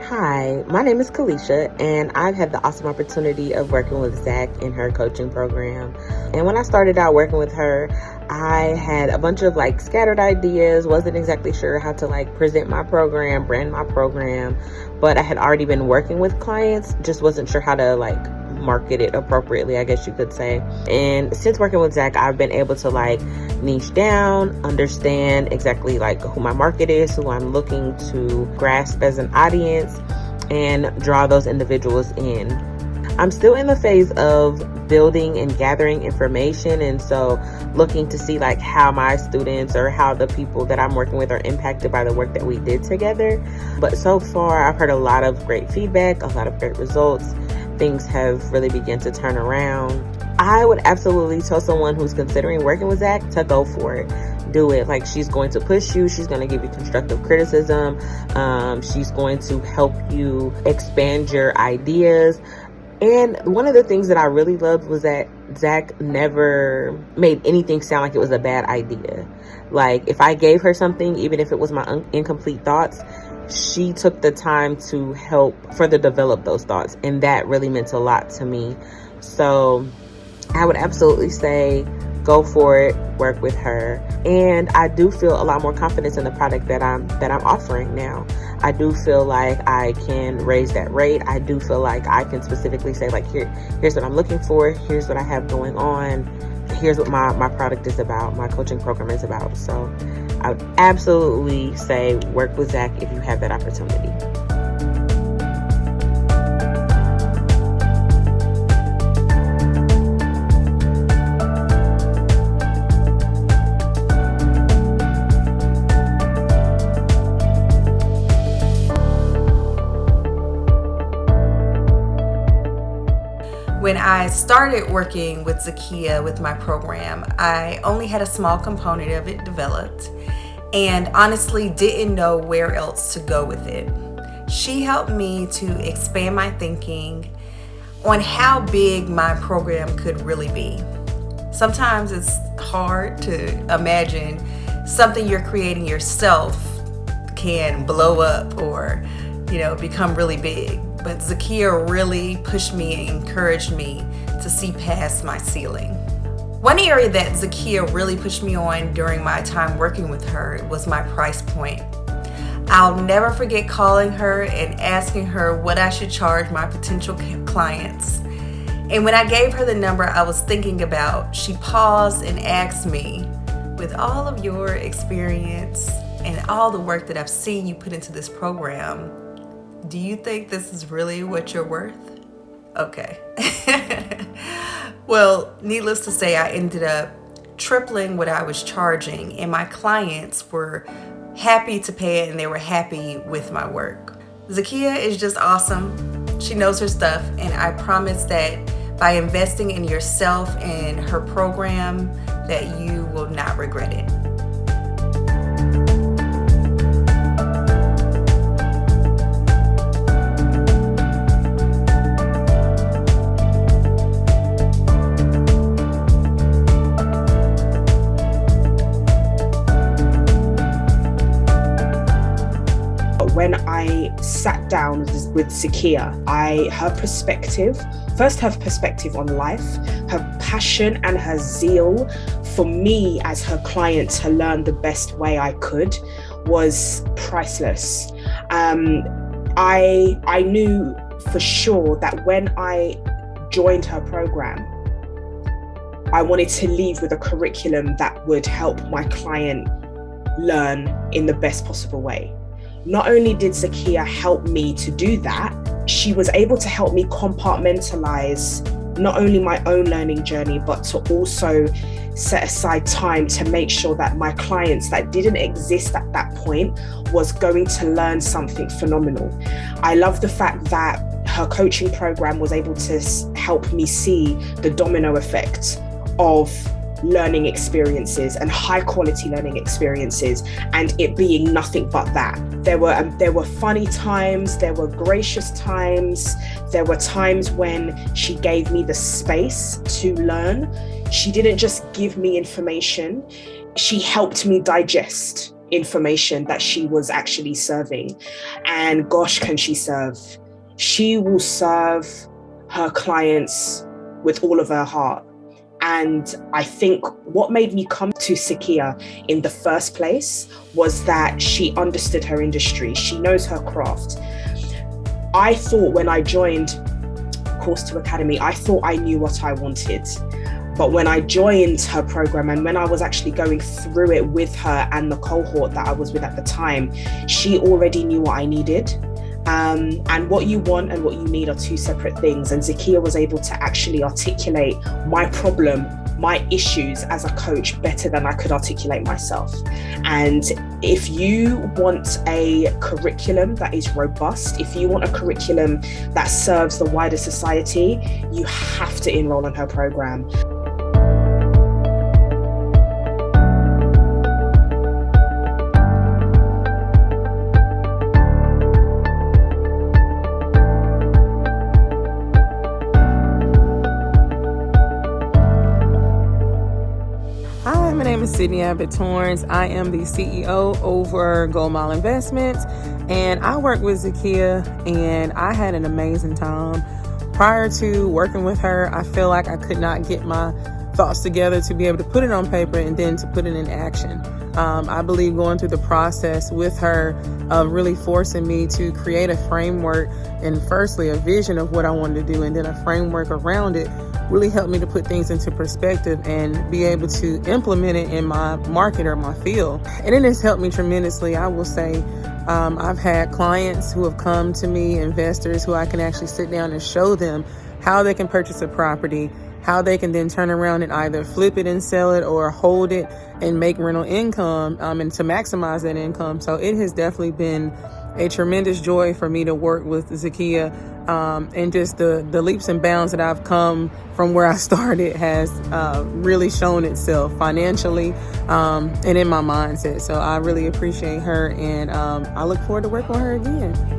Hi, my name is Kalisha, and I've had the awesome opportunity of working with Zach in her coaching program. And when I started out working with her, I had a bunch of scattered ideas, wasn't exactly sure how to present my program, brand my program, but I had already been working with clients, just wasn't sure how to market it appropriately, I guess you could say. And since working with Zach, I've been able to niche down, understand exactly who my market is, who I'm looking to grasp as an audience, and draw those individuals in. I'm still in the phase of building and gathering information, and so looking to see how my students or how the people that I'm working with are impacted by the work that we did together. But so far, I've heard a lot of great feedback, a lot of great results. Things have really begun to turn around. I would absolutely tell someone who's considering working with Zach to go for it. Do it. She's going to push you. She's going to give you constructive criticism. She's going to help you expand your ideas. And one of the things that I really loved was that Zach never made anything sound like it was a bad idea. If I gave her something, even if it was my incomplete thoughts, she took the time to help further develop those thoughts. And that really meant a lot to me. So I would absolutely say go for it, work with her. And I do feel a lot more confidence in the product that I'm offering now. I do feel like I can raise that rate. I do feel like I can specifically say here's what I'm looking for. Here's what I have going on. Here's what my product is about. My coaching program is about. So I would absolutely say work with Zach if you have that opportunity. When I started working with Zakia with my program, I only had a small component of it developed and honestly didn't know where else to go with it. She helped me to expand my thinking on how big my program could really be. Sometimes it's hard to imagine something you're creating yourself can blow up or, become really big. But Zakia really pushed me and encouraged me to see past my ceiling. One area that Zakia really pushed me on during my time working with her was my price point. I'll never forget calling her and asking her what I should charge my potential clients. And when I gave her the number I was thinking about, she paused and asked me, with all of your experience and all the work that I've seen you put into this program, do you think this is really what you're worth? Okay. Well, needless to say, I ended up tripling what I was charging, and my clients were happy to pay it and they were happy with my work. Zakia is just awesome. She knows her stuff, and I promise that by investing in yourself and her program, that you will not regret it. When I sat down with Zakia, her perspective on life, her passion and her zeal for me as her client to learn the best way I could was priceless. I knew for sure that when I joined her program, I wanted to leave with a curriculum that would help my client learn in the best possible way. Not only did Zakia help me to do that, she was able to help me compartmentalize not only my own learning journey, but to also set aside time to make sure that my clients that didn't exist at that point was going to learn something phenomenal. I love the fact that her coaching program was able to help me see the domino effect of learning experiences and high quality learning experiences, and it being nothing but that. There were funny times, there were gracious times, there were times when she gave me the space to learn. She didn't just give me information, she helped me digest information that she was actually serving. And gosh, can she serve? She will serve her clients with all of her heart. And I think what made me come to Zakia in the first place was that she understood her industry. She knows her craft. I thought when I joined Course to Academy, I thought I knew what I wanted. But when I joined her program and when I was actually going through it with her and the cohort that I was with at the time, she already knew what I needed. And what you want and what you need are two separate things. And Zakia was able to actually articulate my problem, my issues as a coach better than I could articulate myself. And if you want a curriculum that is robust, if you want a curriculum that serves the wider society, you have to enroll in her program. Hi, my name is Sydney Abbott Torrance. I am the CEO over Gold Mile Investments, and I work with Zakia, and I had an amazing time. Prior to working with her, I feel like I could not get my thoughts together to be able to put it on paper and then to put it in action. I believe going through the process with her of really forcing me to create a framework and firstly a vision of what I wanted to do and then a framework around it really helped me to put things into perspective and be able to implement it in my market or my field. And it has helped me tremendously. I will say I've had clients who have come to me, investors who I can actually sit down and show them how they can purchase a property, how they can then turn around and either flip it and sell it or hold it and make rental income and to maximize that income. So it has definitely been a tremendous joy for me to work with Zakia, and just the leaps and bounds that I've come from where I started has really shown itself financially and in my mindset. So I really appreciate her, and I look forward to working with her again.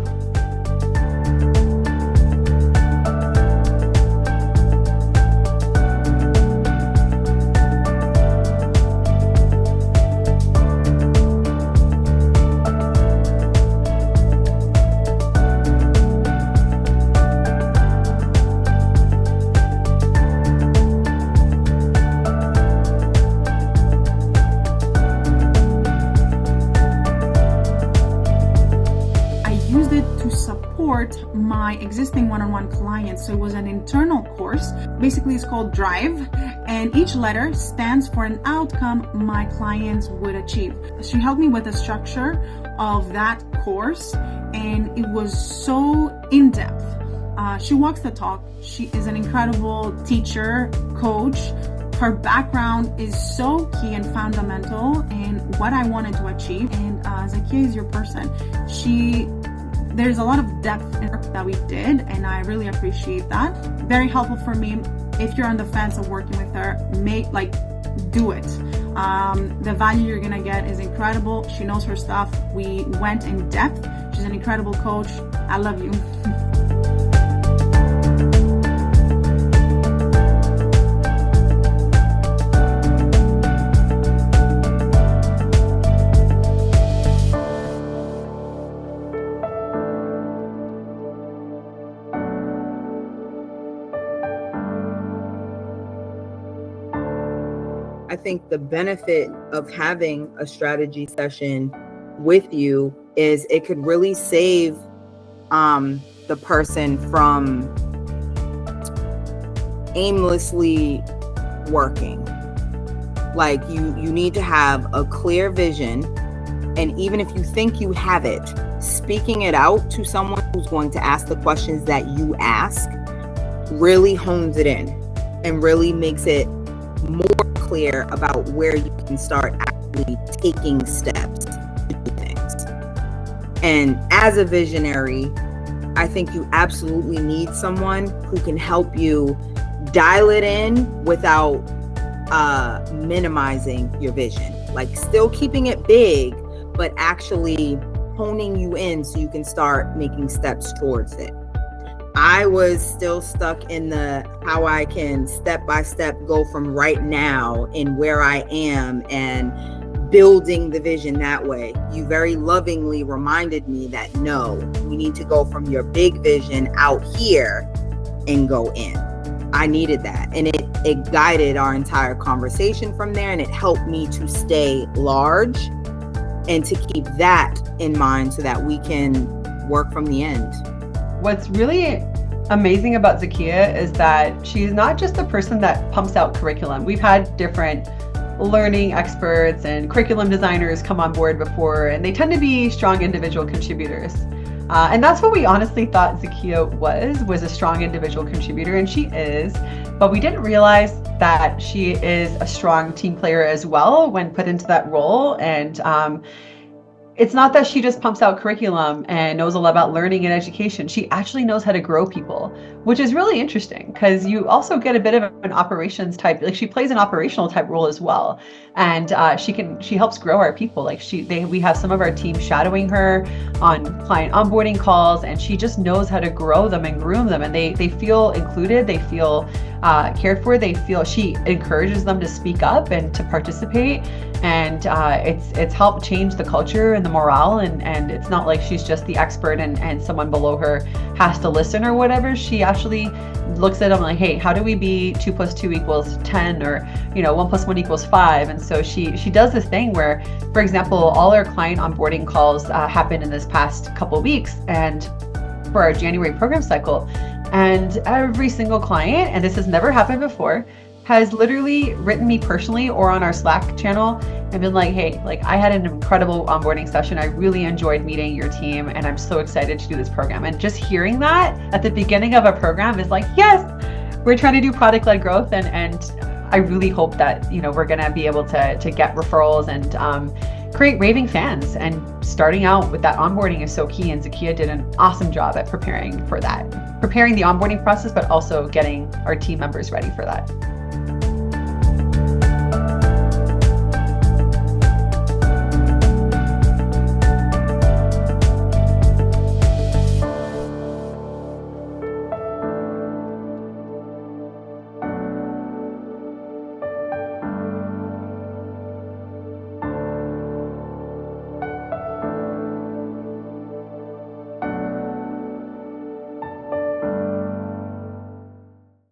My existing one-on-one clients. So it was an internal course. Basically, it's called Drive, and each letter stands for an outcome my clients would achieve. She helped me with the structure of that course, and it was so in-depth. She walks the talk. She is an incredible teacher, coach. Her background is so key and fundamental in what I wanted to achieve. And Zakia is your person. There's a lot of depth in work that we did, and I really appreciate that. Very helpful for me. If you're on the fence of working with her, do it. The value you're gonna get is incredible. She knows her stuff. We went in depth. She's an incredible coach. I love you. I think the benefit of having a strategy session with you is it could really save the person from aimlessly working. Like you need to have a clear vision, and even if you think you have it, speaking it out to someone who's going to ask the questions that you ask really hones it in and really makes it more clear about where you can start actually taking steps to do things. And as a visionary, I think you absolutely need someone who can help you dial it in without minimizing your vision, like still keeping it big, but actually honing you in so you can start making steps towards it. I was still stuck in the how I can step by step go from right now in where I am and building the vision that way. You very lovingly reminded me that no, we need to go from your big vision out here and go in. I needed that. And it guided our entire conversation from there, and it helped me to stay large and to keep that in mind so that we can work from the end. What's really amazing about Zakia is that she's not just a person that pumps out curriculum. We've had different learning experts and curriculum designers come on board before, and they tend to be strong individual contributors. And that's what we honestly thought Zakia was a strong individual contributor, and she is, but we didn't realize that she is a strong team player as well when put into that role. And it's not that she just pumps out curriculum and knows a lot about learning and education. She actually knows how to grow people, which is really interesting because you also get a bit of an operations type, like she plays an operational type role as well. And she helps grow our people. Like we have some of our team shadowing her on client onboarding calls, and she just knows how to grow them and groom them. And they feel included, they feel cared for, she encourages them to speak up and to participate. And it's helped change the culture and the morale, and it's not like she's just the expert and someone below her has to listen or whatever. She actually looks at them like, hey, how do we be 2 + 2 = 10, or 1 + 1 = 5? And so she does this thing where, for example, all our client onboarding calls happened in this past couple weeks and for our January program cycle, and every single client, and this has never happened before, has literally written me personally or on our Slack channel and been like, hey, like I had an incredible onboarding session. I really enjoyed meeting your team, and I'm so excited to do this program. And just hearing that at the beginning of a program is like, yes, we're trying to do product-led growth. And I really hope that, we're going to be able to get referrals and create raving fans. And starting out with that onboarding is so key. And Zakia did an awesome job at preparing for that, preparing the onboarding process, but also getting our team members ready for that.